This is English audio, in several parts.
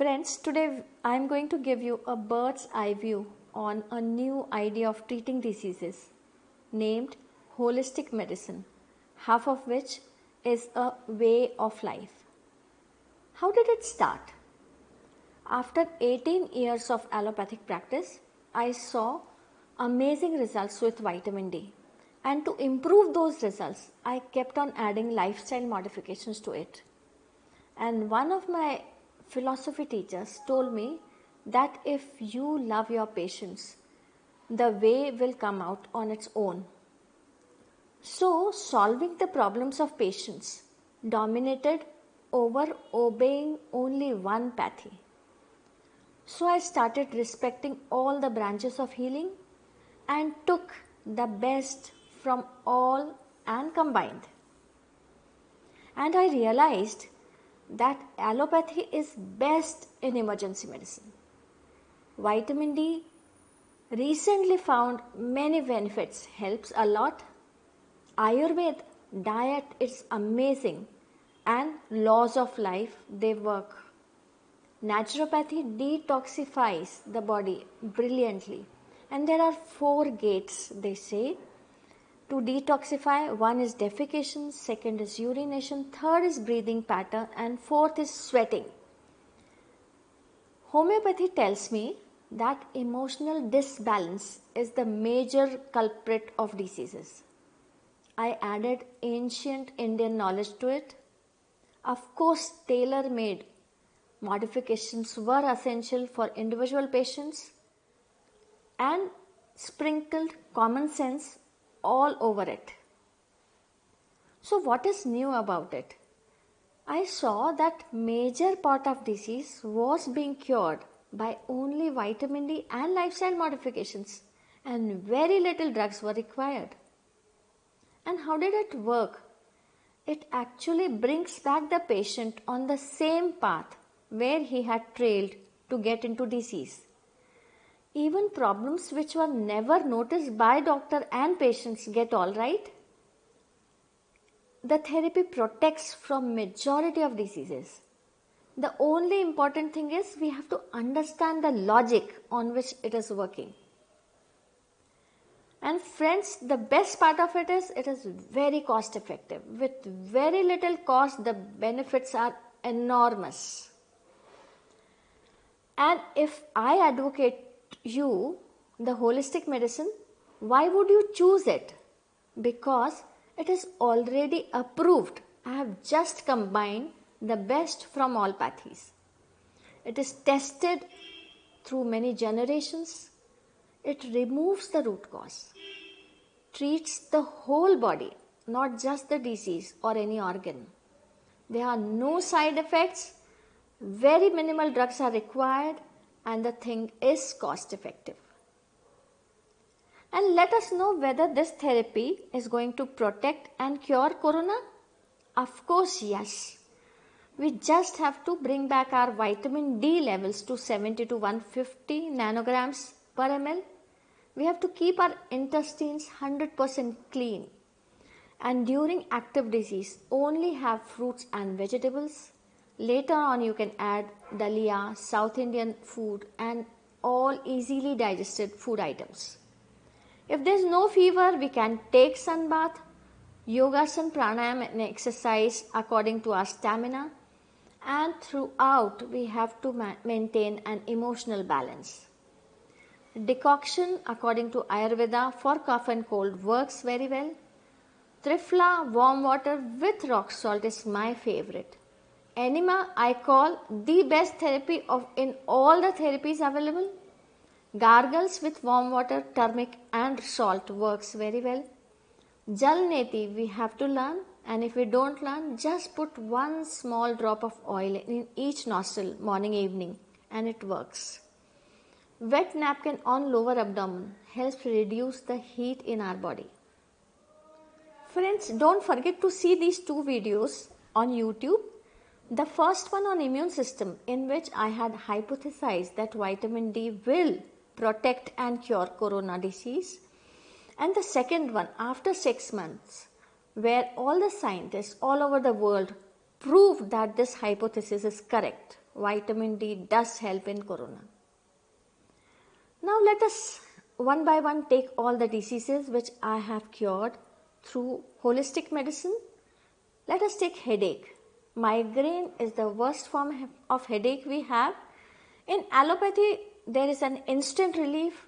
Friends, today I am going to give you a bird's eye view on a new idea of treating diseases named holistic medicine, half of which is a way of life. How did it start? After 18 years of allopathic practice, I saw amazing results with vitamin D. And to improve those results, I kept on adding lifestyle modifications to it. And one of my philosophy teachers told me that if you love your patients, the way will come out on its own. So, solving the problems of patients dominated over obeying only one pathy. So, I started respecting all the branches of healing and took the best from all and combined. And I realized that allopathy is best in emergency medicine. Vitamin D recently found many benefits, helps a lot. Ayurveda diet is amazing and laws of life, they work. Naturopathy detoxifies the body brilliantly, and there are 4 gates, they say, to detoxify. 1 is defecation, 2nd is urination, 3rd is breathing pattern, and 4th is sweating. Homeopathy tells me that emotional disbalance is the major culprit of diseases. I added ancient Indian knowledge to it. Of course, tailor-made modifications were essential for individual patients and sprinkled common sense all over it. So what is new about it? I saw that major part of disease was being cured by only vitamin D and lifestyle modifications, and very little drugs were required. And how did it work? It actually brings back the patient on the same path where he had trailed to get into disease. Even problems which were never noticed by doctor and patients get all right. The therapy protects from majority of diseases. The only important thing is we have to understand the logic on which it is working. And friends, the best part of it is very cost effective. With very little cost, the benefits are enormous. And if I advocate you the holistic medicine, why would you choose it? Because it is already approved. I have just combined the best from all pathies. It is tested through many generations. It removes the root cause, treats the whole body, not just the disease or any organ. There are no side effects, very minimal drugs are required, and the thing is cost effective. And let us know whether this therapy is going to protect and cure corona. Of course, yes. We just have to bring back our vitamin D levels to 70 to 150 nanograms per ml. We have to keep our intestines 100% clean. And during active disease, only have fruits and vegetables. Later on, you can add dalia, South Indian food, and all easily digested food items. If there is no fever, we can take sun bath, yogasana, pranayama, and exercise according to our stamina. And throughout, we have to maintain an emotional balance. Decoction according to Ayurveda for cough and cold works very well. Triphala warm water with rock salt is my favorite. Enema I call the best therapy in all the therapies available. Gargles with warm water, turmeric and salt works very well. Jal neti we have to learn, and if we don't learn, just put 1 small drop of oil in each nostril morning evening and it works. Wet napkin on lower abdomen helps reduce the heat in our body. Friends, don't forget to see these 2 videos on YouTube. The first one on immune system, in which I had hypothesized that vitamin D will protect and cure corona disease. And the second one after 6 months, where all the scientists all over the world proved that this hypothesis is correct. vitamin D does help in corona. Now let us one by one take all the diseases which I have cured through holistic medicine. Let us take headache. Migraine is the worst form of headache we have. In allopathy, there is an instant relief,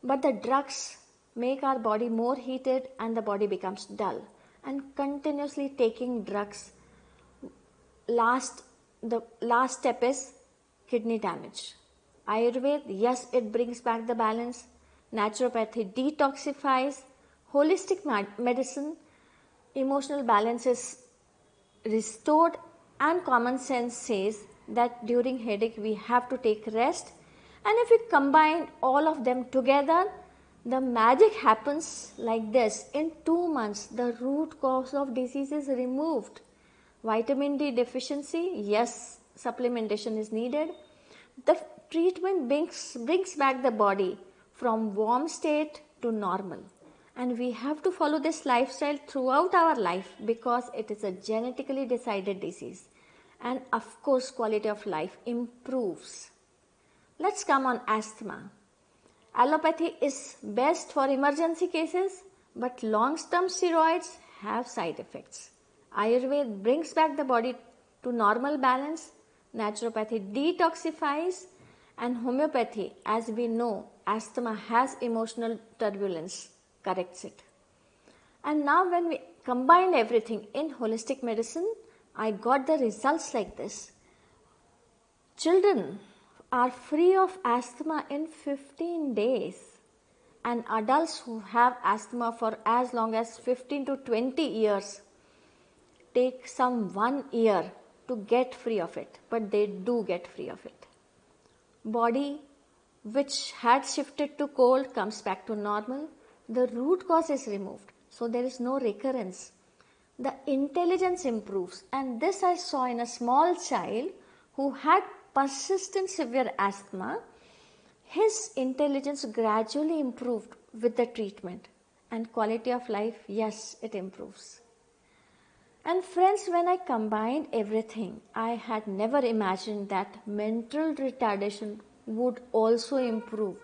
but the drugs make our body more heated and the body becomes dull. And continuously taking drugs, the last step is kidney damage. Ayurveda, yes, it brings back the balance. Naturopathy detoxifies. Holistic medicine, emotional balance is restored, and common sense says that during headache we have to take rest. And if we combine all of them together, the magic happens like this. In 2 months, the root cause of disease is removed. Vitamin D deficiency, yes, supplementation is needed. The treatment brings back the body from warm state to normal. And we have to follow this lifestyle throughout our life because it is a genetically decided disease. And of course, quality of life improves. Let's come on asthma. Allopathy is best for emergency cases, but long-term steroids have side effects. Ayurveda brings back the body to normal balance. Naturopathy detoxifies, and homeopathy, as we know, asthma has emotional turbulence, corrects it. And now when we combine everything in holistic medicine, I got the results like this. Children are free of asthma in 15 days, and adults who have asthma for as long as 15 to 20 years take some 1 year to get free of it, but they do get free of it. Body which had shifted to cold comes back to normal. The root cause is removed, so there is no recurrence. The intelligence improves, and this I saw in a small child who had persistent severe asthma. His intelligence gradually improved with the treatment, and quality of life, yes, it improves. And friends, when I combined everything, I had never imagined that mental retardation would also improve.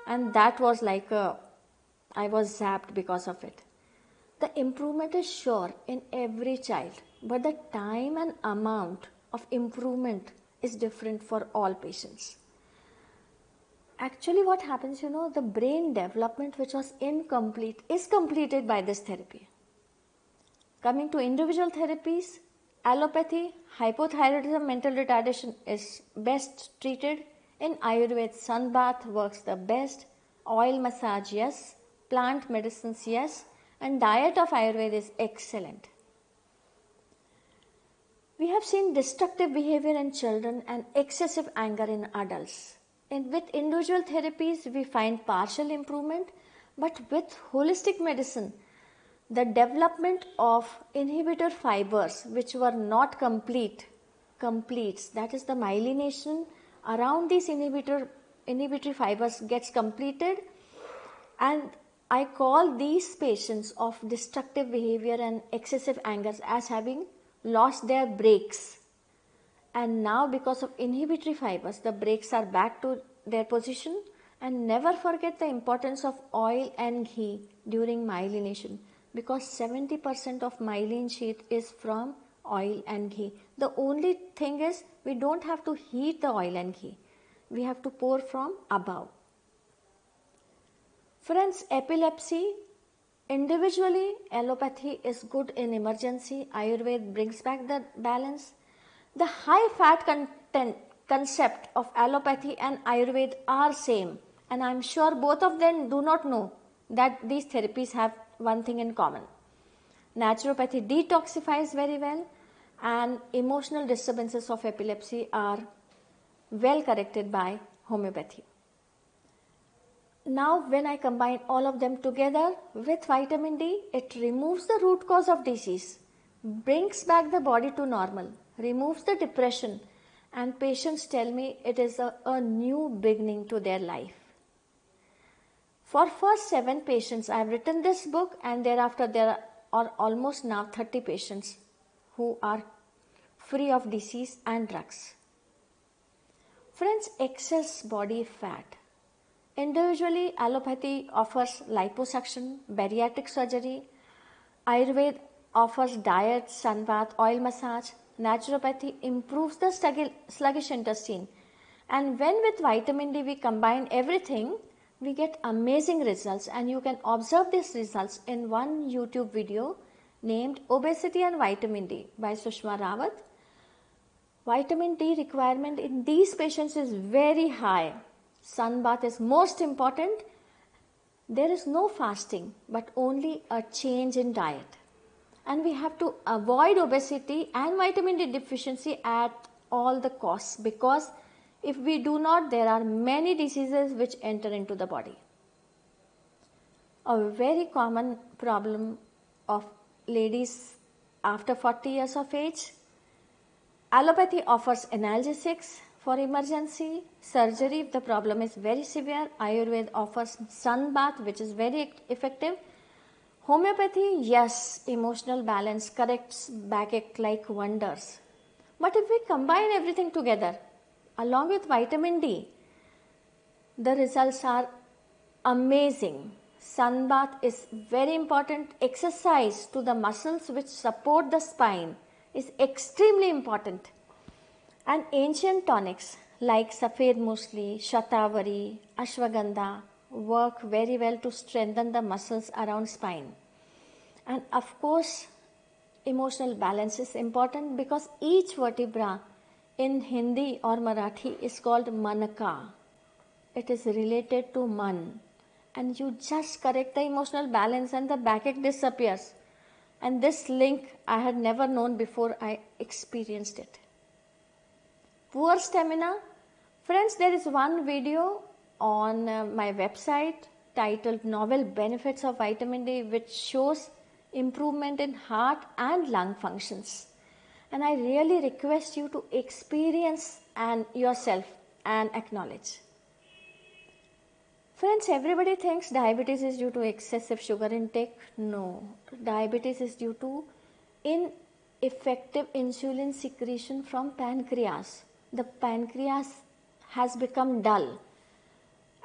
And that was like I was zapped because of it. The improvement is sure in every child, but the time and amount of improvement is different for all patients. Actually, what happens, the brain development which was incomplete is completed by this therapy. Coming to individual therapies, allopathy, hypothyroidism, mental retardation is best treated. In Ayurveda, sun bath works the best. Oil massage, yes. Plant medicines, yes. And diet of Ayurveda is excellent. We have seen destructive behavior in children and excessive anger in adults. And with individual therapies, we find partial improvement, but with holistic medicine, the development of inhibitor fibers which were not completes. That is, the myelination around these inhibitory fibers gets completed, and I call these patients of destructive behavior and excessive anger as having lost their brakes. And now because of inhibitory fibers, the brakes are back to their position. And never forget the importance of oil and ghee during myelination, because 70% of myelin sheath is from oil and ghee. The only thing is we don't have to heat the oil and ghee. We have to pour from above. Friends, epilepsy, individually, allopathy is good in emergency. Ayurveda brings back the balance. The high fat concept of allopathy and Ayurveda are same, and I am sure both of them do not know that these therapies have one thing in common. Naturopathy detoxifies very well, and emotional disturbances of epilepsy are well corrected by homeopathy. Now when I combine all of them together with vitamin D, it removes the root cause of disease, brings back the body to normal, removes the depression, and patients tell me it is a new beginning to their life. For first 7 patients, I have written this book, and thereafter there are almost now 30 patients who are free of disease and drugs. Friends, excess body fat. Individually, allopathy offers liposuction, bariatric surgery. Ayurveda offers diet, sunbath, oil massage. Naturopathy improves the sluggish intestine. And when with vitamin D we combine everything, we get amazing results. And you can observe these results in one YouTube video named Obesity and Vitamin D by Sushma Rawat. Vitamin D requirement in these patients is very high. Sunbath is most important. There is no fasting, but only a change in diet. And we have to avoid obesity and vitamin D deficiency at all the costs, because if we do not, there are many diseases which enter into the body. A very common problem of ladies after 40 years of age. Allopathy offers analgesics for emergency, surgery if the problem is very severe. Ayurveda offers sun bath, which is very effective. Homeopathy, yes, emotional balance corrects backache like wonders. But if we combine everything together, along with vitamin D, the results are amazing. Sun bath is very important. Exercise to the muscles which support the spine is extremely important. And ancient tonics like Safed Musli, Shatavari, Ashwagandha work very well to strengthen the muscles around spine. And of course, emotional balance is important, because each vertebra in Hindi or Marathi is called manaka. It is related to man. And you just correct the emotional balance and the backache disappears. And this link I had never known before I experienced it. Poor stamina. Friends, there is one video on my website titled Novel Benefits of Vitamin D, which shows improvement in heart and lung functions. And I really request you to experience and yourself and acknowledge. Friends, everybody thinks diabetes is due to excessive sugar intake. No, diabetes is due to ineffective insulin secretion from pancreas. The pancreas has become dull.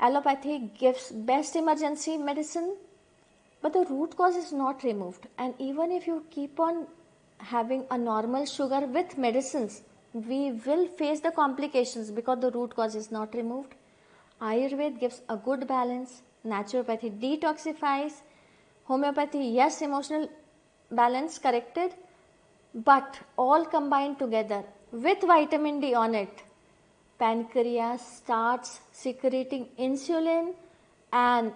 Allopathy gives best emergency medicine, but the root cause is not removed. And even if you keep on having a normal sugar with medicines, we will face the complications because the root cause is not removed. Ayurveda gives a good balance. Naturopathy detoxifies. Homeopathy, yes, emotional balance corrected, but all combined together with vitamin D on it, pancreas starts secreting insulin, and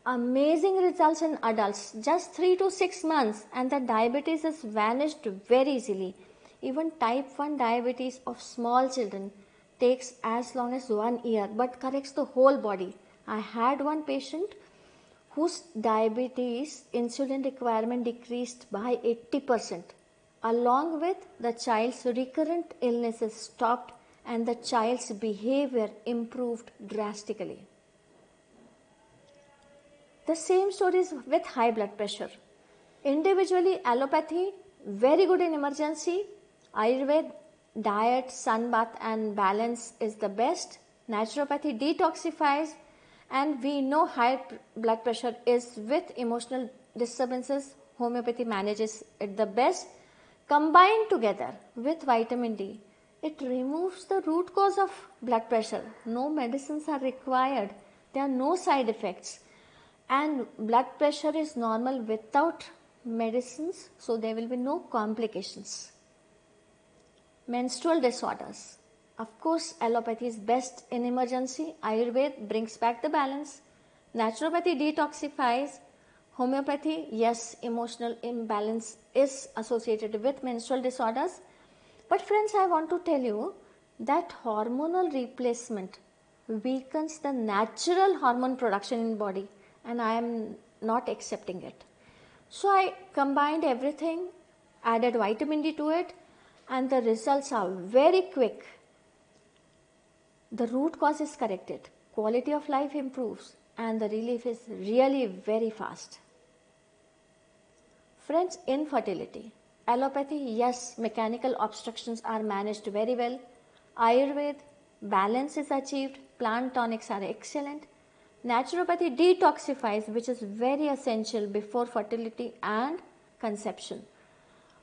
amazing results in adults, just 3 to 6 months, and the diabetes has vanished very easily. Even type 1 diabetes of small children takes as long as 1 year, but corrects the whole body. I had one patient whose diabetes insulin requirement decreased by 80%. Along with the child's recurrent illnesses stopped and the child's behavior improved drastically. The same story is with high blood pressure. Individually, allopathy, very good in emergency. Ayurveda, diet, sun bath and balance is the best. Naturopathy detoxifies, and we know high blood pressure is with emotional disturbances. Homeopathy manages it the best. Combined together with vitamin D, it removes the root cause of blood pressure. No medicines are required. There are no side effects. And blood pressure is normal without medicines, so there will be no complications. Menstrual disorders. Of course, allopathy is best in emergency. Ayurveda brings back the balance. Naturopathy detoxifies. Homeopathy, yes, emotional imbalance is associated with menstrual disorders. But friends, I want to tell you that hormonal replacement weakens the natural hormone production in body, and I am not accepting it. So I combined everything, added vitamin D to it, and the results are very quick. The root cause is corrected, quality of life improves, and the relief is really very fast. Friends, infertility. Allopathy, yes, mechanical obstructions are managed very well. Ayurveda, balance is achieved, plant tonics are excellent. Naturopathy detoxifies, which is very essential before fertility and conception.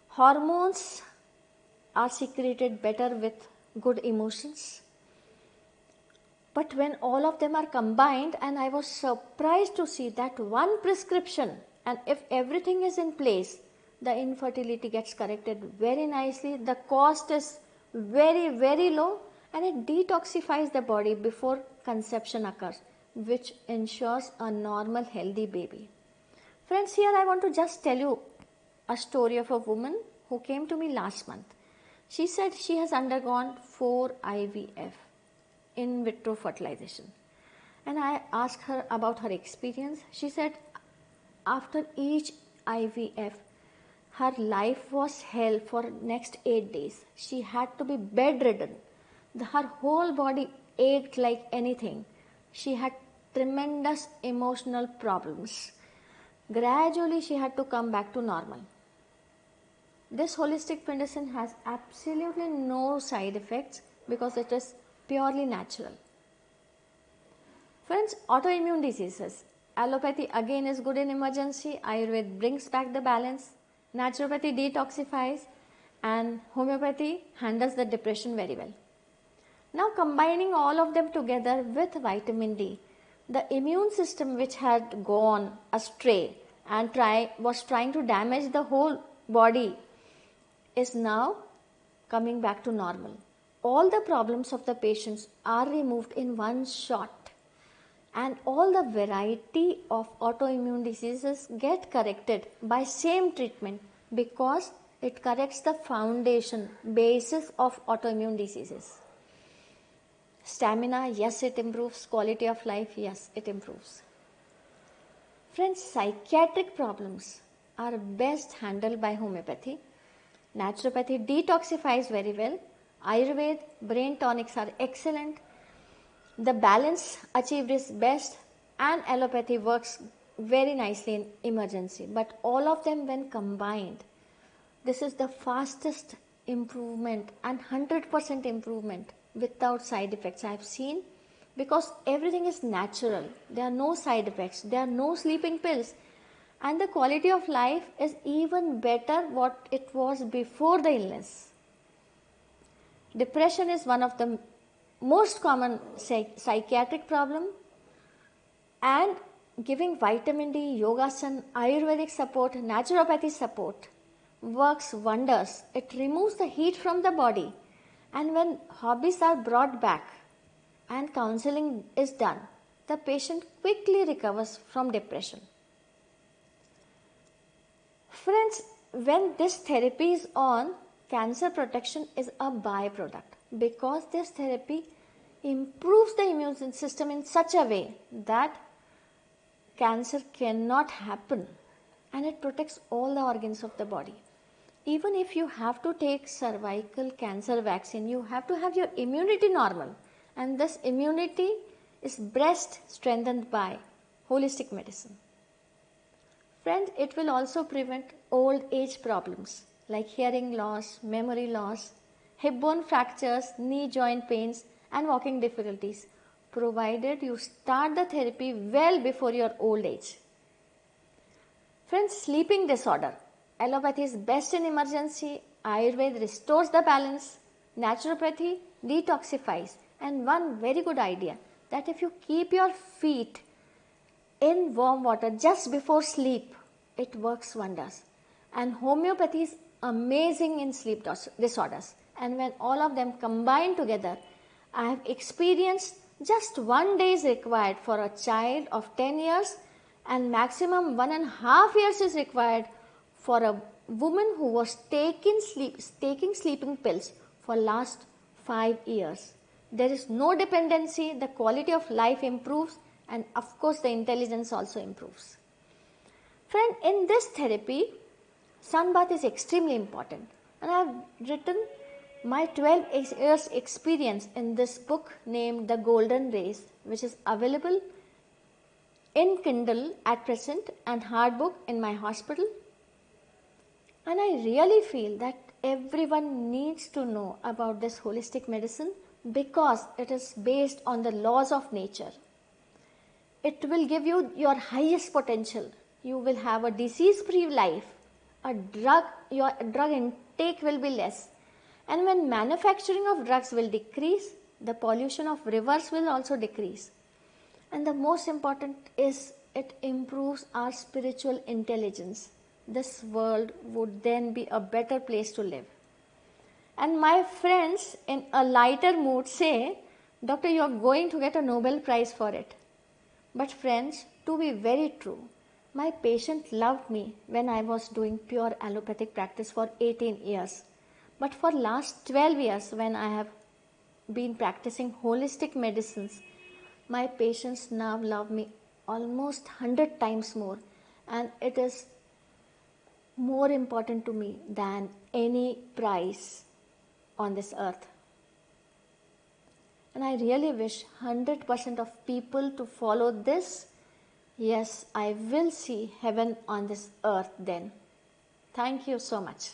Hormones are secreted better with good emotions. But when all of them are combined, and I was surprised to see that one prescription, and if everything is in place, the infertility gets corrected very nicely. The cost is very, very low, and it detoxifies the body before conception occurs, which ensures a normal, healthy baby. Friends, here I want to just tell you a story of a woman who came to me last month. She said she has undergone 4 IVF, in vitro fertilization. And I asked her about her experience. She said after each IVF, her life was hell for next 8 days. She had to be bedridden. Her whole body ached like anything. She had tremendous emotional problems. Gradually, she had to come back to normal. This holistic medicine has absolutely no side effects because it is purely natural. Friends, autoimmune diseases. Allopathy again is good in emergency. Ayurveda brings back the balance. Naturopathy detoxifies, and homeopathy handles the depression very well. Now combining all of them together with vitamin D, the immune system which had gone astray and was trying to damage the whole body is now coming back to normal. All the problems of the patients are removed in one shot, and all the variety of autoimmune diseases get corrected by same treatment because it corrects the foundation basis of autoimmune diseases. Stamina, yes, it improves. Quality of life, yes, it improves. Friends, psychiatric problems are best handled by homeopathy. Naturopathy detoxifies very well. Ayurveda, brain tonics are excellent. The balance achieved is best, and allopathy works very nicely in emergency. But all of them when combined, this is the fastest improvement and 100% improvement without side effects I have seen, because everything is natural. There are no side effects. There are no sleeping pills. And the quality of life is even better what it was before the illness. Depression is one of the most common psychiatric problem, and giving vitamin D, yogasana, ayurvedic support, naturopathy support works wonders. It removes the heat from the body, and when hobbies are brought back and counseling is done, the patient quickly recovers from depression. Friends, when this therapy is on, cancer protection is a byproduct, because this therapy improves the immune system in such a way that cancer cannot happen, and it protects all the organs of the body. Even if you have to take cervical cancer vaccine, you have to have your immunity normal, and this immunity is best strengthened by holistic medicine. Friends, it will also prevent old age problems like hearing loss, memory loss, hip bone fractures, knee joint pains, and walking difficulties, provided you start the therapy well before your old age. Friends, sleeping disorder. Allopathy is best in emergency. Ayurveda restores the balance. Naturopathy detoxifies. And one very good idea, that if you keep your feet in warm water just before sleep, it works wonders. And homeopathy is amazing in sleep disorders. And when all of them combine together, I have experienced just 1 day is required for a child of 10 years, and maximum 1.5 years is required for a woman who was taking sleeping pills for last 5 years. There is no dependency, the quality of life improves, and of course the intelligence also improves. Friend, in this therapy, sunbath is extremely important, and I have written my 12 years experience in this book named The Golden Rays, which is available in Kindle at present and hard book in my hospital. And I really feel that everyone needs to know about this holistic medicine, because it is based on the laws of nature. It will give you your highest potential. You will have a disease-free life. Your drug intake will be less. And when manufacturing of drugs will decrease, the pollution of rivers will also decrease. And the most important is it improves our spiritual intelligence. This world would then be a better place to live. And my friends in a lighter mood say, Doctor, you are going to get a Nobel Prize for it. But friends, to be very true, my patient loved me when I was doing pure allopathic practice for 18 years. But for last 12 years when I have been practicing holistic medicines, my patients now love me almost 100 times more, and it is more important to me than any prize on this earth. And I really wish 100% of people to follow this. Yes, I will see heaven on this earth then. Thank you so much.